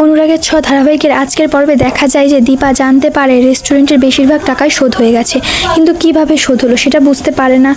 অনুরাগের ছ ধারাবাহিকের আজকের পর্বে দেখা যায় যে দীপা জানতে পারে রেস্টুরেন্টের বেশিরভাগ টাকাই শোধ হয়ে গেছে, কিন্তু কিভাবে শোধ হলো সেটা বুঝতে পারে না।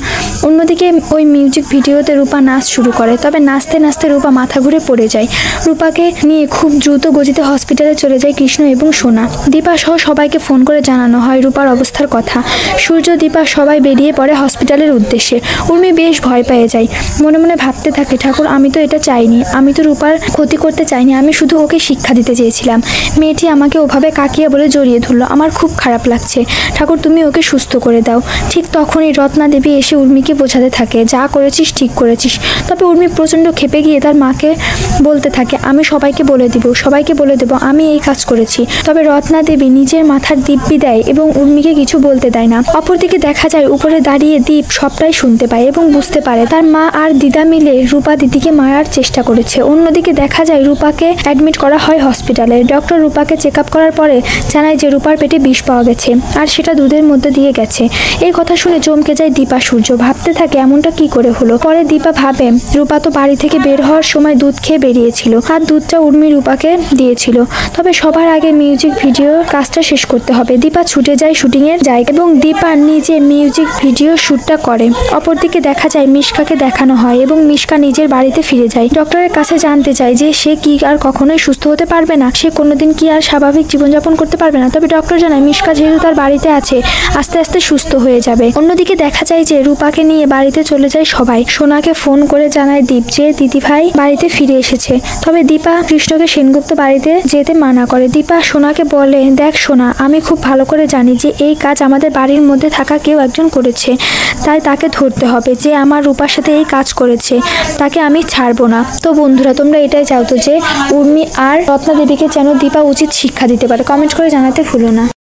অন্যদিকে ওই মিউজিক ভিডিওতে রূপা নাচ শুরু করে, তবে নাচতে নাচতে রূপা মাথা ঘুরে পড়ে যায়। রূপাকে নিয়ে খুব দ্রুত গতিতে হসপিটালে চলে যায় কৃষ্ণ এবং সোনা। দীপা সহ সবাইকে ফোন করে জানানো হয় রূপার অবস্থার কথা। সূর্য, দীপা সবাই বেরিয়ে পড়ে হসপিটালের উদ্দেশ্যে। উর্মি বেশ ভয় পেয়ে যায়, মনে মনে ভাবতে থাকে, ঠাকুর আমি তো এটা চাইনি, আমি তো রূপার ক্ষতি করতে চাইনি, আমি শুধু ওকে শিক্ষা দিতে চেয়েছিলাম। মেয়েটি আমাকে ওভাবে কাকিয়া বলে জড়িয়ে ধরলো, আমার খুব খারাপ লাগছে, ঠাকুর তুমি ওকে সুস্থ করে দাও। ঠিক তখনই রত্না দেবী এসে উর্মিকে বোঝাতে থাকে, যা করেছিস ঠিক করেছিস। তবে উর্মি প্রচণ্ড ক্ষেপে গিয়ে তার মাকে বলতে থাকে, আমি সবাইকে বলে দেব আমি এই কাজ করেছি। তবে রত্না দেবী নিজের মাথার দিব্যি দেয় এবং উর্মিকে কিছু বলতে দেয় না। অপরদিকে দেখা যায় উপরে দাঁড়িয়ে দীপ সবটাই শুনতে পায় এবং বুঝতে পারে তার মা আর দিদা মিলে রূপা দিদিকে মারার চেষ্টা করেছে। অন্যদিকে দেখা যায় রূপাকে অ্যাডমিট করা হয় হসপিটালে। ডক্টর রূপাকে চেক আপ করার পরে জানায় যে রূপার পেটে বিষ পাওয়া গেছে আর সেটা দুধের মধ্যে দিয়ে গেছে। এই কথা শুনে চমকে যায় দীপা। সূর্য ভাবতে থাকে এমনটা কি করে হলো। পরে দীপা ভাবে রূপা তো বাড়ি থেকে বের হওয়ার সময় দুধ খেয়ে বেরিয়েছিল আর দুধটা উর্মি রূপাকে দিয়েছিল। তবে সবার আগে মিউজিক ভিডিও কাজটা শেষ করতে হবে। দীপা ছুটে যায় শুটিং এর জায়গা এবং দীপা নিজে মিউজিক ভিডিও শুটটা করে। অপরদিকে দেখা যায় মিশকাকে দেখানো হয় এবং মিশকা নিজের বাড়িতে ফিরে যায়। ডক্টরের কাছে জানতে চায় যে সে কি আর কখনোই সুস্থ হতে পারবে না, সে কোনোদিন কি আর স্বাভাবিক জীবনযাপন করতে পারবে না। তবে ডক্টর জানায় মিশকা যেহেতু তার বাড়িতে আছে আস্তে আস্তে সুস্থ হয়ে যাবে। অন্যদিকে দেখা যায় যে রূপাকে নিয়ে বাড়িতে চলে যায় সবাই। সোনাকে ফোন করে জানায় দীপ যে দিদিভাই বাড়িতে ফিরে এসেছে। তবে দীপা কৃষ্ণকে সেনগুপ্ত বাড়িতে যেতে মানা করে। দীপা সোনাকে বলে, দেখ সোনা, আমি খুব ভালো করে জানি যে এই কাজ আমাদের বাড়ির মধ্যে থাকা কেউ একজন করেছে, তাই তাকে ধরতে হবে। যে আমার রূপার সাথে এই কাজ করেছে তাকে আমি ছাড়বো না। তো বন্ধুরা, তোমরা এটাই চাও তো যে উর্মি আর রত্না দেবীকে যেন দীপা উচিত শিক্ষা দিতে পারে? কমেন্ট করে জানাতে ভুলো না।